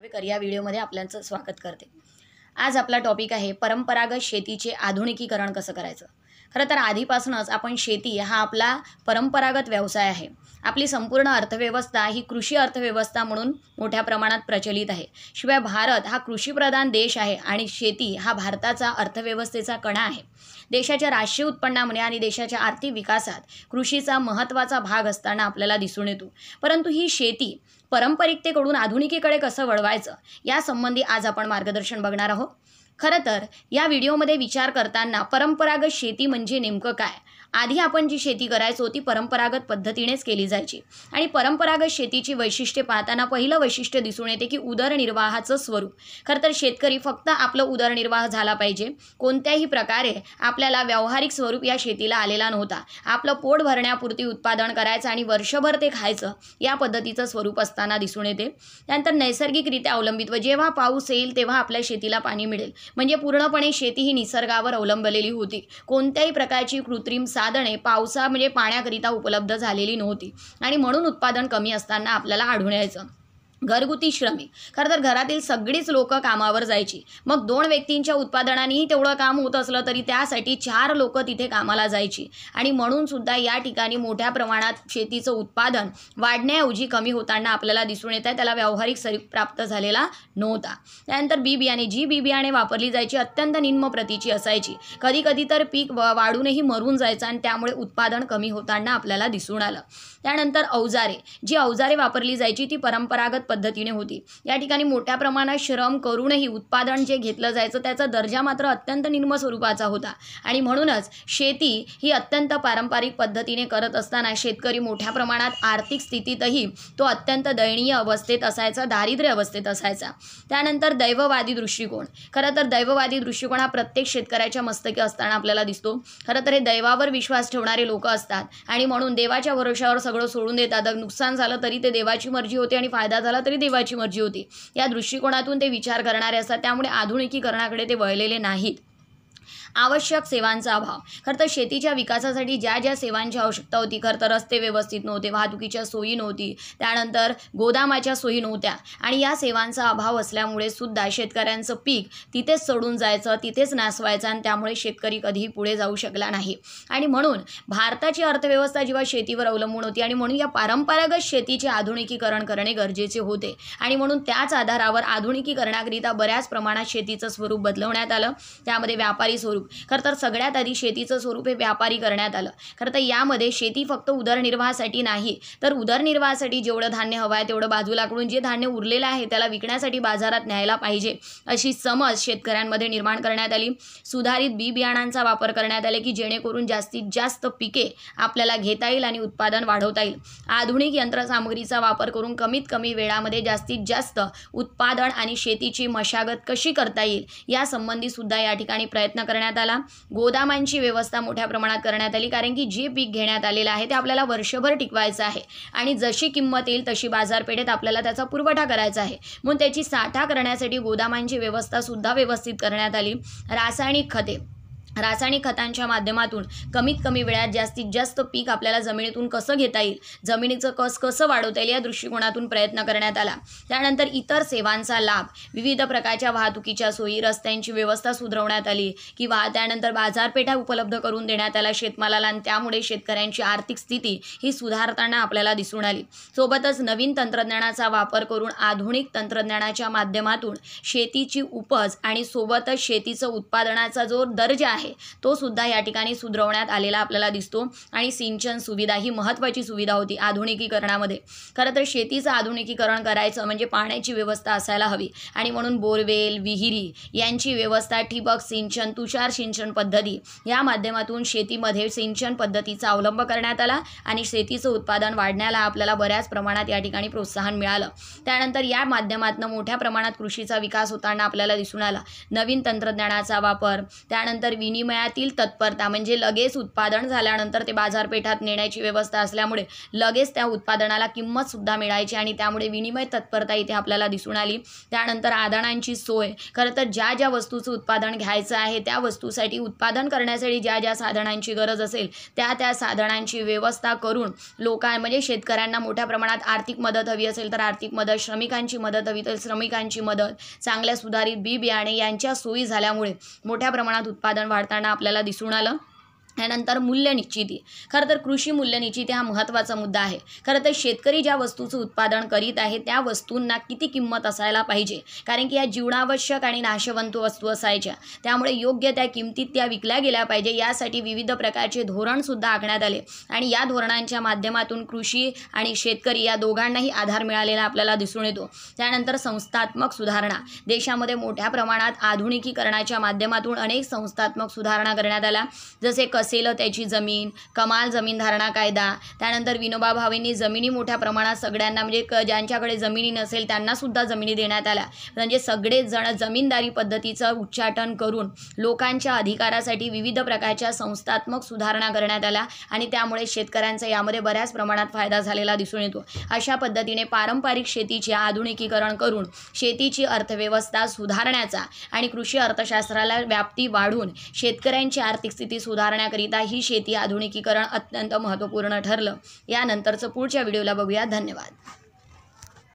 या व्हिडिओमध्ये आपल्याचं स्वागत करते। आज आपला टॉपिक आहे परंपरागत शेतीचे आधुनिकीकरण कसं करायचं। खरं तर आधीपासूनच आपण शेती हा आपला परंपरागत व्यवसाय आहे। आपली संपूर्ण अर्थव्यवस्था ही कृषी अर्थव्यवस्था म्हणून मोठ्या प्रमाणात प्रचलित आहे। शिवाय भारत हा कृषीप्रधान देश आहे आणि शेती हा भारताचा अर्थव्यवस्थेचा कणा आहे। देशाच्या राष्ट्रीय उत्पन्नामध्ये आणि देशाच्या आर्थिक विकासात कृषीचा महत्त्वाचा भाग असताना आपल्याला दिसून येतो। परंतु ही शेती पारंपरिकतेकडून आधुनिकीकडे कसं वळवायचं यासंबंधी आज आपण मार्गदर्शन बघणार आहोत। खरं तर या व्हिडिओमध्ये विचार करताना परंपरागत शेती म्हणजे नेमकं काय, आधी आपण जी शेती करायचो ती परंपरागत पद्धतीनेच केली जायची आणि परंपरागत शेतीची वैशिष्ट्ये पाहताना पहिलं वैशिष्ट्य दिसून येते की उदरनिर्वाहाचं स्वरूप। खरं तर शेतकरी फक्त आपलं उदरनिर्वाह झाला पाहिजे, कोणत्याही प्रकारे आपल्याला व्यावहारिक स्वरूप या शेतीला आलेला नव्हता। आपलं पोट भरण्यापुरती उत्पादन करायचं आणि वर्षभर ते खायचं या पद्धतीचं स्वरूप असताना दिसून येते। त्यानंतर नैसर्गिकरित्या अवलंबित्व, जेव्हा पाऊस येईल तेव्हा आपल्या शेतीला पाणी मिळेल, म्हणजे पूर्णपणे शेती ही निसर्गावर अवलंबलेली होती। कोणत्याही प्रकारची कृत्रिम साधने पाण्याकरिता उपलब्ध झालेली नव्हती आणि म्हणून उत्पादन कमी असताना आपल्याला आढळून यायचं। घरगुती श्रमिक, खरं तर घरातील सगळीच लोक कामावर जायची। मग 2 व्यक्तींच्या उत्पादनानेही तेवढं काम होत असलं तरी त्यासाठी 4 लोक तिथे कामाला जायची आणि म्हणून सुद्धा या ठिकाणी मोठ्या प्रमाणात शेतीचं उत्पादन वाढण्याऐवजी कमी होताना आपल्याला दिसून येत आहे। त्याला व्यावहारिक स्वरूप प्राप्त झालेला नव्हता। त्यानंतर बी बियाणे, जी बी बियाणे वापरली जायची अत्यंत निम्न प्रतीची असायची। कधी कधी तर पीक वाढूनही मरून जायचं आणि त्यामुळे उत्पादन कमी होताना आपल्याला दिसून आलं। त्यानंतर अवजारे, जी अवजारे वापरली जायची ती परंपरागत पद्धतीने होती। या ठिकाणी मोठ्या प्रमाणात श्रम करूनही उत्पादन जे घेतलं जायचं त्याचा दर्जा मात्र अत्यंत निम्न स्वरूपाचा होता आणि म्हणूनच शेती ही अत्यंत पारंपरिक पद्धतीने करत असताना शेतकरी मोठ्या प्रमाणात आर्थिक स्थितीतही तो अत्यंत दयनीय अवस्थेत असायचा, दारिद्र्य अवस्थेत असायचा। त्यानंतर दैववादी दृष्टिकोन, खरं तर दैववादी दृष्टिकोन हा प्रत्येक शेतकऱ्याच्या मस्तकी असताना आपल्याला दिसतो। खरं तर हे दैवावर विश्वास ठेवणारे लोक असतात आणि म्हणून देवाच्या भरोशावर सगळं सोडून देतात। नुकसान झालं तरी ते देवाची मर्जी होती आणि फायदा झाला तरी देवाची मर्जी होती, या दृष्टिकोनातून ते विचार करणारे असतात। त्यामुळे आधुनिकीकरणाकडे ते वळलेले नाहीत। आवश्यक सेवांचा अभाव, खरं तर शेतीच्या विकासासाठी ज्या ज्या सेवांची आवश्यकता होती, खरं तर रस्ते व्यवस्थित नव्हते, वाहतुकीच्या सोयी नव्हती, त्यानंतर गोदामाच्या सोयी नव्हत्या आणि या सेवांचा अभाव असल्यामुळे सुद्धा शेतकऱ्यांचं पीक तिथेच सोडून जायचं, तिथेच नासवायचं आणि त्यामुळे शेतकरी कधीही पुढे जाऊ शकला नाही आणि म्हणून भारताची अर्थव्यवस्था जेव्हा शेतीवर अवलंबून होती आणि म्हणून या परंपरागत शेतीचे आधुनिकीकरण करणे गरजेचे होते आणि म्हणून त्याच आधारावर आधुनिकीकरणाकरिता बऱ्याच प्रमाणात शेतीचं स्वरूप बदलवण्यात आलं। त्यामध्ये व्यापारी स्वरूप, खरं तर सगळ्यात आधी शेतीचं स्वरूप हे व्यापारी करण्यात आलं। खरं तर यामध्ये शेती फक्त उदरनिर्वाहासाठी नाही तर उदरनिर्वाहासाठी जेवढं धान्य हवं आहे तेवढं बाजूलाकडून जे धान्य उरलेलं आहे त्याला विकण्यासाठी बाजारात न्यायला पाहिजे अशी समज शेतकऱ्यांमध्ये निर्माण करण्यात आली। सुधारित बी बियाणांचा वापर करण्यात आले की जेणेकरून जास्तीत जास्त पिके आपल्याला घेता येईल आणि उत्पादन वाढवता येईल। आधुनिक यंत्रसामग्रीचा वापर करून कमीत कमी वेळामध्ये जास्तीत जास्त उत्पादन आणि शेतीची मशागत कशी करता येईल यासंबंधी सुद्धा या ठिकाणी प्रयत्न करण्यात आला। गोदामांची व्यवस्था मोठ्या प्रमाणात करण्यात आली, कारण की जे पीक घेण्यात आलेलं आहे ते आपल्याला वर्षभर टिकवायचं आहे आणि जशी किंमत येईल तशी बाजारपेठेत आपल्याला त्याचा पुरवठा करायचा आहे, म्हणून त्याची साठा करण्यासाठी गोदामांची व्यवस्था सुद्धा व्यवस्थित करण्यात आली। रासायनिक खते, रासायनिक खतांच्या माध्यमातून कमीत कमी वेळात जास्तीत जास्त पीक आपल्याला जमिनीतून कसं घेता येईल, जमिनीचं कस कसं वाढवता येईल या दृष्टिकोनातून प्रयत्न करण्यात आला। त्यानंतर इतर सेवांचा लाभ, विविध प्रकारच्या वाहतुकीच्या सोयी, रस्त्यांची व्यवस्था सुधारवण्यात आली किंवा त्यानंतर बाजारपेठा उपलब्ध करून देण्यात आल्या शेतमालाला आणि त्यामुळे शेतकऱ्यांची आर्थिक स्थिती ही सुधारताना आपल्याला दिसून आली। सोबतच नवीन तंत्रज्ञानाचा वापर करून आधुनिक तंत्रज्ञानाच्या माध्यमातून शेतीची उपज आणि सोबतच शेतीचं उत्पादनाचा जो दर्जा आहे तो सुद्धा या ठिकाणी सुधारवण्यात आलेला आपल्याला दिसतो आणि सिंचन सुविधा ही महत्त्वाची सुविधा होती आधुनिकीकरणामध्ये। खरं तर शेतीचं आधुनिकीकरण करायचं म्हणजे पाण्याची व्यवस्था असायला हवी आणि म्हणून बोरवेल, विहिरी यांची व्यवस्था, ठिबक सिंचन, तुषार सिंचन पद्धती या माध्यमातून शेतीमध्ये सिंचन पद्धतीचा अवलंब करण्यात आला आणि शेतीचं उत्पादन वाढण्याला आपल्याला बऱ्याच प्रमाणात या ठिकाणी प्रोत्साहन मिळालं। त्यानंतर या माध्यमातून मोठ्या प्रमाणात कृषीचा विकास होताना आपल्याला दिसून आला। नवीन तंत्रज्ञानाचा वापर, त्यानंतर विनिमयातील तत्परता म्हणजे लगेच उत्पादन झाल्यानंतर ते बाजारपेठात नेण्याची व्यवस्था असल्यामुळे लगेच त्या उत्पादनाला किंमतसुद्धा मिळायची आणि त्यामुळे विनिमय तत्परता इथे आपल्याला दिसून आली. त्यानंतर आदानांची सोय, खरं तर ज्या ज्या वस्तूचं उत्पादन घ्यायचं आहे त्या वस्तूसाठी उत्पादन करण्यासाठी ज्या ज्या साधनांची गरज असेल त्या त्या साधनांची व्यवस्था करून म्हणजे शेतकऱ्यांना मोठ्या प्रमाणात आर्थिक मदत हवी असेल तर आर्थिक मदत, श्रमिकांची मदत हवी तर श्रमिकांची मदत, चांगल्या सुधारित बी बियाणे यांच्या सोयी झाल्यामुळे मोठ्या प्रमाणात उत्पादन वाढताना आपल्याला दिसून आलं. त्यानंतर मूल्यनिश्चिती, खरं तर कृषी मूल्यनिश्चिती हा महत्त्वाचा मुद्दा आहे. खरं तर शेतकरी ज्या वस्तूचं उत्पादन करीत आहे त्या वस्तूंना किती किंमत असायला पाहिजे, कारण की या जीवनावश्यक आणि नाशवंत वस्तू असायच्या, त्यामुळे योग्य त्या किमतीत त्या विकल्या गेल्या पाहिजे यासाठी विविध प्रकारचे धोरणसुद्धा आखण्यात आले आणि या धोरणांच्या माध्यमातून कृषी आणि शेतकरी या दोघांनाही आधार मिळालेला आपल्याला दिसून येतो. त्यानंतर संस्थात्मक सुधारणा, देशामध्ये मोठ्या प्रमाणात आधुनिकीकरणाच्या माध्यमातून अनेक संस्थात्मक सुधारणा करण्यात आल्या, जसे असेल त्याची जमीन, कमाल जमीन धारणा कायदा, त्यानंतर विनोबा भावेंनी जमिनी मोठ्या प्रमाणात सगळ्यांना म्हणजे ज्यांच्याकडे जमिनी नसेल त्यांना सुद्धा जमिनी देण्यात आल्या, म्हणजे सगळेच जण जमीनदारी पद्धतीचं उच्चाटन करून लोकांच्या अधिकारासाठी विविध प्रकारच्या संस्थात्मक सुधारणा करण्यात आल्या आणि त्यामुळे शेतकऱ्यांचा यामध्ये बऱ्याच प्रमाणात फायदा झालेला दिसून येतो. अशा पद्धतीने पारंपरिक शेतीचे आधुनिकीकरण करून शेतीची अर्थव्यवस्था सुधारण्याचा आणि कृषी अर्थशास्त्राला व्याप्ती वाढवून शेतकऱ्यांची आर्थिक स्थिती सुधारण्याकरिता ही शेती आधुनिकीकरण अत्यंत महत्त्वपूर्ण ठरलं. यानंतरचं पुढच्या व्हिडिओला बघूया. धन्यवाद.